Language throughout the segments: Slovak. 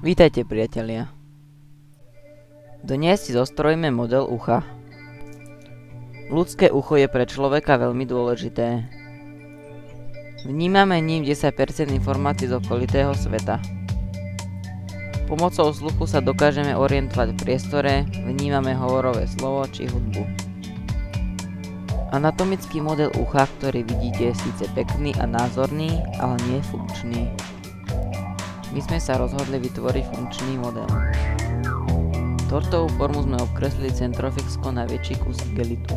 Vítajte, priatelia. Dnes si zostrojíme model ucha. Ľudské ucho je pre človeka veľmi dôležité. Vnímame ním 10% informácií z okolitého sveta. Pomocou sluchu sa dokážeme orientovať v priestore, vnímame hovorové slovo či hudbu. Anatomický model ucha, ktorý vidíte, je síce pekný a názorný, ale nie funkčný. My sme sa rozhodli vytvoriť funkčný model. Tortovú formu sme obkreslili centrofixkou na väčší kus igelitu.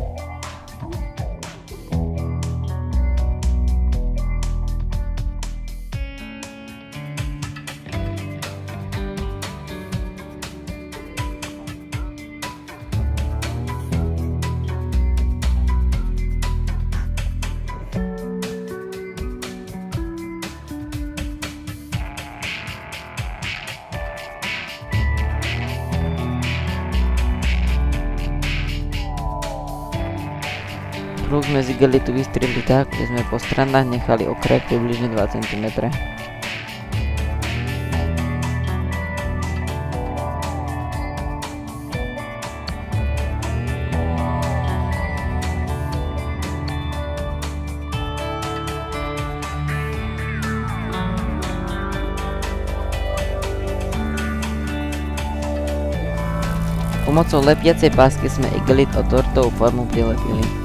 Kruh sme z igelitu vystrihli tak, že sme po stranách nechali okraj približne 2 cm. Pomocou lepiacej pásky sme igelit o tortovú formu prilepili.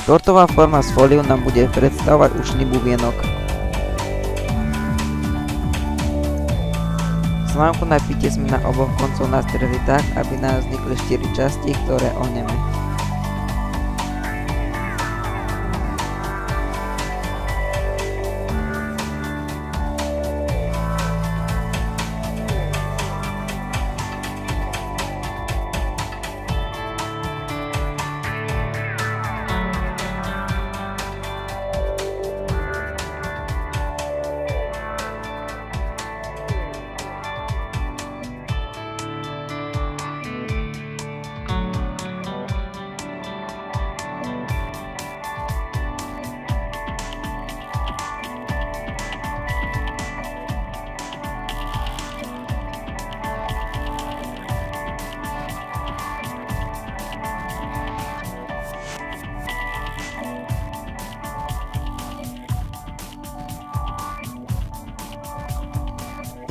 Tortová forma z fóliu nám bude predstavovať ušný bubienok. Slámku na pitie sme na oboch koncoch nastrihli tak, aby nám vznikli 4 časti, ktoré ohneme.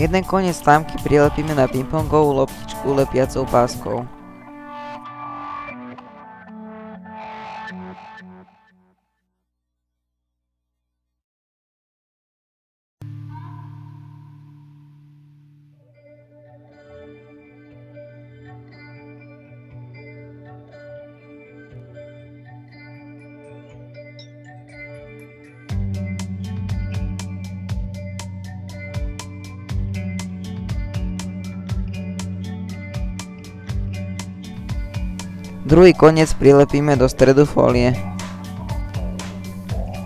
Jeden koniec slámky prilepíme na pingpongovú loptičku lepiacou páskou. Druhý koniec prilepíme do stredu fólie.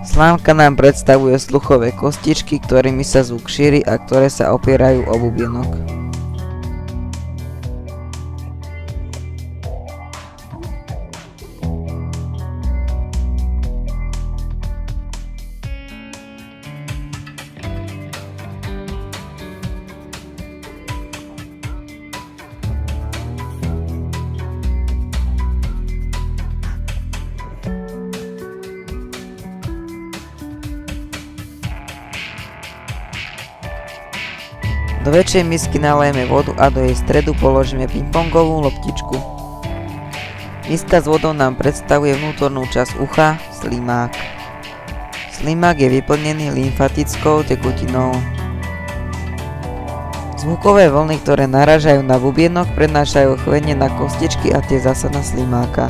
Slámka nám predstavuje sluchové kostičky, ktorými sa zvuk šíri a ktoré sa opierajú o bubienok. Do väčšej misky nalejeme vodu a do jej stredu položíme pingpongovú loptičku. Miska s vodou nám predstavuje vnútornú časť ucha, slimák. Slimák je vyplnený lymfatickou tekutinou. Zvukové vlny, ktoré narážajú na bubienok, prenášajú chvenie na kostičky a tie zasa na slimáka.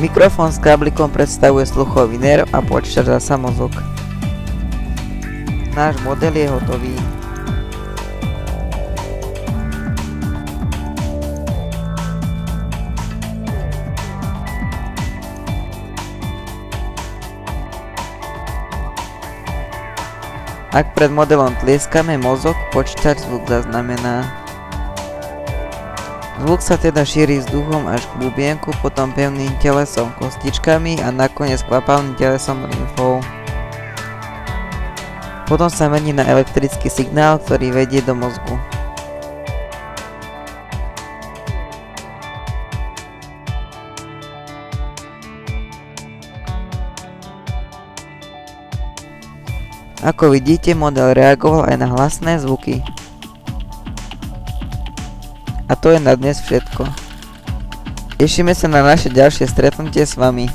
Mikrofón s káblikom predstavuje sluchový nerv a počítač zasa mozog. Náš model je hotový. Ak pred modelom tlieskame mozog, počítač zvuk zaznamená. Zvuk sa teda šíri vzduchom až k bubienku, potom pevným telesom, kostičkami a nakoniec kvapalným telesom lymfou. Potom sa mení na elektrický signál, ktorý vedie do mozgu. Ako vidíte, model reagoval aj na hlasné zvuky. A to je na dnes všetko. Tešíme sa na naše ďalšie stretnutie s vami.